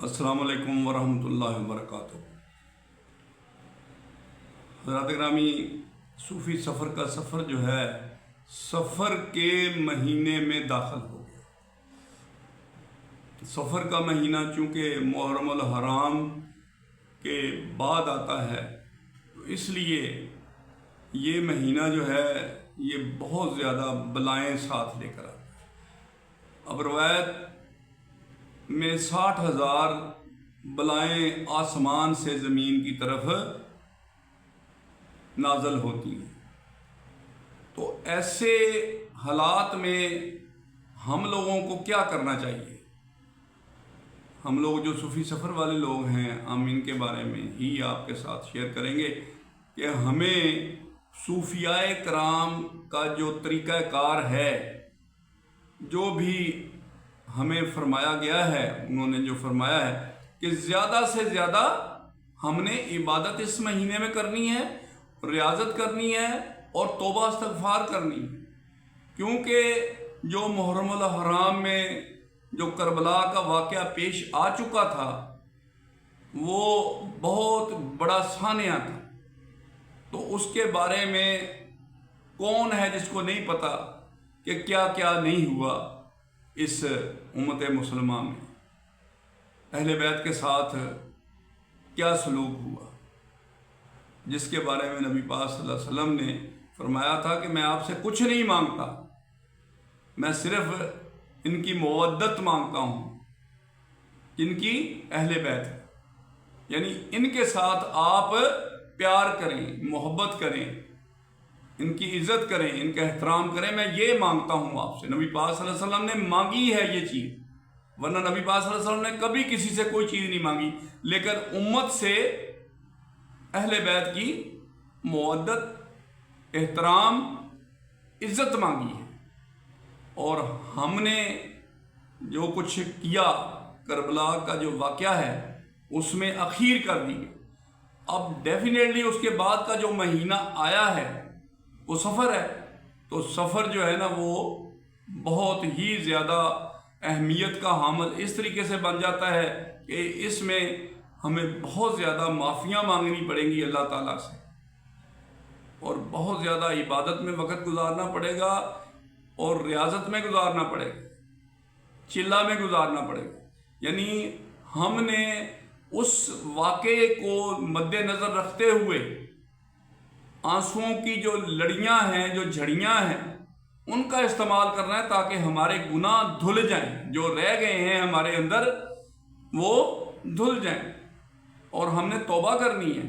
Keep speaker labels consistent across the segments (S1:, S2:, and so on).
S1: अस्सलाम वालेकुम वरहमतुल्लाहि वबरकातुहू। हज़रात ग्रामी, सूफ़ी सफ़र का सफ़र जो है सफ़र के महीने में दाखिल हो गया। सफ़र का महीना चूँकि मुहर्रमुल हराम के बाद आता है, तो इसलिए ये महीना जो है ये बहुत ज़्यादा बलाएँ साथ लेकर आता है। अब रवायत में 60,000 बलाएँ आसमान से ज़मीन की तरफ नाज़ल होती हैं। तो ऐसे हालात में हम लोगों को क्या करना चाहिए? हम लोग जो सूफ़ी सफ़र वाले लोग हैं, हम इनके बारे में ही आपके साथ शेयर करेंगे कि हमें सूफियाए कराम का जो तरीक़ाकार है, जो भी हमें फरमाया गया है, उन्होंने जो फरमाया है कि ज़्यादा से ज़्यादा हमने इबादत इस महीने में करनी है, रियाज़त करनी है और तौबा इस्तग़फ़ार करनी है। क्योंकि जो मुहर्रमुल हराम में जो करबला का वाक़या पेश आ चुका था, वो बहुत बड़ा सानिया था। तो उसके बारे में कौन है जिसको नहीं पता कि क्या क्या नहीं हुआ इस उम्मत मुसलमा में, अहले बैत के साथ क्या सलूक हुआ, जिसके बारे में नबी पाक सल्लल्लाहु अलैहि वसल्लम ने फरमाया था कि मैं आपसे कुछ नहीं मांगता, मैं सिर्फ इनकी मवद्दत मांगता हूँ। इनकी अहले बैत है, यानी इनके साथ आप प्यार करें, मोहब्बत करें, इनकी इज़्ज़त करें, इनका एहतराम करें, मैं ये मांगता हूँ आपसे। नबी पाक सल्लल्लाहु अलैहि वसल्लम ने मांगी है ये चीज़, वरना नबी पाक सल्लल्लाहु अलैहि वसल्लम ने कभी किसी से कोई चीज़ नहीं मांगी, लेकिन उम्मत से अहले बैत की मवद्दत, एहतराम, इज़्ज़त मांगी है। और हमने जो कुछ किया, करबला का जो वाक़या है उसमें अखीर कर दी। अब डेफिनेटली उसके बाद का जो महीना आया है वो सफ़र है। तो सफ़र जो है ना, वो बहुत ही ज़्यादा अहमियत का हामिल इस तरीके से बन जाता है कि इसमें हमें बहुत ज़्यादा माफ़ियाँ मांगनी पड़ेंगी अल्लाह ताला से, और बहुत ज़्यादा इबादत में वक़्त गुजारना पड़ेगा, और रियाज़त में गुजारना पड़ेगा, चिल्ला में गुजारना पड़ेगा। यानी हमने उस वाक़े को मद्देनज़र रखते हुए आंसुओं की जो लड़ियाँ हैं, जो झड़ियाँ हैं, उनका इस्तेमाल करना है ताकि हमारे गुनाह धुल जाएं, जो रह गए हैं हमारे अंदर वो धुल जाएं, और हमने तौबा करनी है।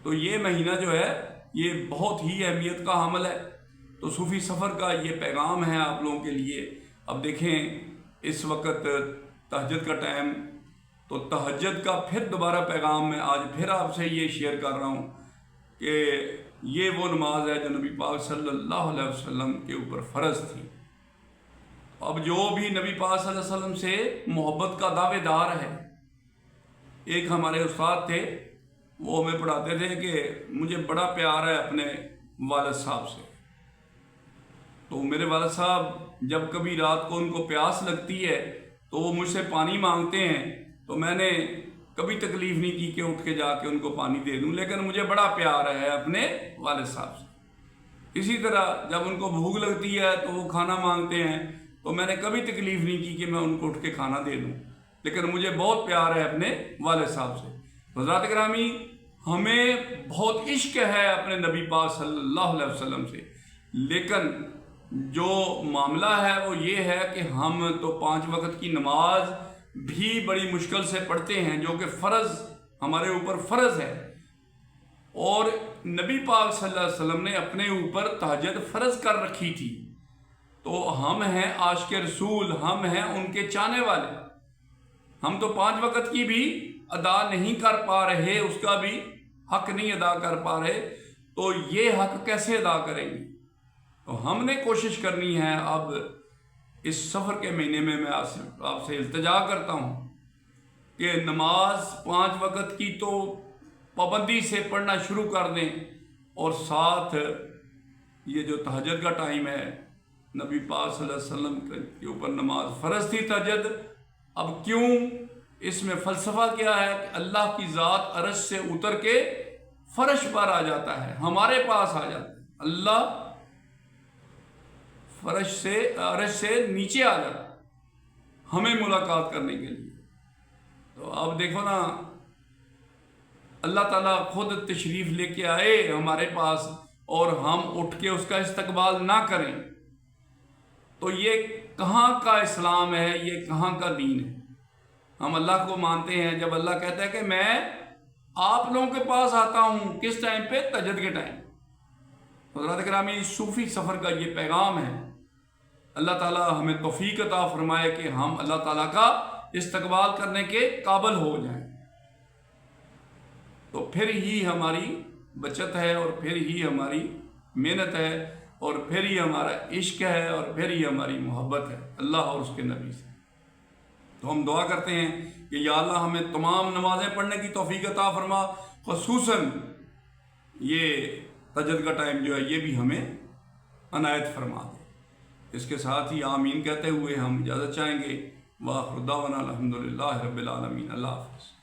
S1: तो ये महीना जो है ये बहुत ही अहमियत का हामिल है। तो सूफ़ी सफ़र का ये पैगाम है आप लोगों के लिए। अब देखें, इस वक्त तहज्जुद का टाइम, तो तहज्जुद का फिर दोबारा पैगाम मैं आज फिर आपसे ये शेयर कर रहा हूँ कि ये वो नमाज है जो नबी पाक सल्लल्लाहु अलैहि वसल्लम के ऊपर फ़र्ज़ थी। अब जो भी नबी पाक सल्लल्लाहु अलैहि वसल्लम से मोहब्बत का दावेदार है, एक हमारे उस्ताद थे, वो हमें पढ़ाते थे कि मुझे बड़ा प्यार है अपने वालिद साहब से। तो मेरे वालिद साहब जब कभी रात को उनको प्यास लगती है तो वो मुझसे पानी मांगते हैं, तो मैंने कभी तकलीफ़ नहीं की कि उठ के जाके उनको पानी दे दूं, लेकिन मुझे बड़ा प्यार है अपने वालिद साहब से। इसी तरह जब उनको भूख लगती है तो वो खाना मांगते हैं, तो मैंने कभी तकलीफ़ नहीं की कि मैं उनको उठ के खाना दे दूं, लेकिन मुझे बहुत प्यार है अपने वालिद साहब से। हज़रात ग्रामी, हमें बहुत इश्क है अपने नबी पाक सल्लल्लाहु अलैहि वसल्लम से, लेकिन जो मामला है वो ये है कि हम तो 5 वक्त की नमाज भी बड़ी मुश्किल से पढ़ते हैं, जो कि फ़र्ज़ हमारे ऊपर फ़र्ज़ है, और नबी पाक सल्लल्लाहु अलैहि वसल्लम ने अपने ऊपर तहज्जुद फ़र्ज़ कर रखी थी। तो हम हैं आशिक़ रसूल, हम हैं उनके चाहने वाले। हम तो 5 वक्त की भी अदा नहीं कर पा रहे, उसका भी हक़ नहीं अदा कर पा रहे, तो ये हक़ कैसे अदा करेंगे? तो हमने कोशिश करनी है। अब इस सफ़र के महीने में मैं आपसे इल्तिजा करता हूँ कि नमाज 5 वक्त की तो पाबंदी से पढ़ना शुरू कर दें, और साथ ये जो तहज्जुद का टाइम है, नबी पाक सल्लल्लाहु अलैहि वसल्लम के ऊपर नमाज फ़र्ज़ थी तहज्जुद, اب کیوں؟ اس میں فلسفہ کیا ہے کہ اللہ کی ذات عرش سے اتر کے فرش پر آ جاتا ہے، ہمارے پاس آ جاتا ہے۔ اللہ عرش سے نیچے آ جاتا ہے ہمیں ملاقات کرنے کے لیے۔ تو اب دیکھو نا، اللہ تعالیٰ خود تشریف لے کے آئے ہمارے پاس اور ہم اٹھ کے اس کا استقبال نہ کریں، تو یہ کہاں کا اسلام ہے؟ یہ کہاں کا دین ہے؟ ہم اللہ کو مانتے ہیں جب اللہ کہتا ہے کہ میں آپ لوگوں کے پاس آتا ہوں، کس ٹائم پہ؟ تہجد کے ٹائم۔ حضرات گرامی، صوفی سفر کا یہ پیغام ہے۔ اللہ تعالیٰ ہمیں توفیق عطا فرمائے کہ ہم اللہ تعالیٰ کا استقبال کرنے کے قابل ہو جائیں، تو پھر ہی ہماری بچت ہے، اور پھر ہی ہماری محنت ہے، اور پھر ہی ہمارا عشق ہے، اور پھر ہی ہماری محبت ہے اللہ اور اس کے نبی سے۔ تو ہم دعا کرتے ہیں کہ یا اللہ ہمیں تمام نمازیں پڑھنے کی توفیق عطا فرما، خصوصاً یہ تہجد کا ٹائم جو ہے یہ بھی ہمیں عنایت فرما دے۔ اس کے ساتھ ہی آمین کہتے ہوئے ہم اجازت چاہیں گے۔ وآخر دعوانا الحمدللہ رب العالمین۔ اللہ حافظ۔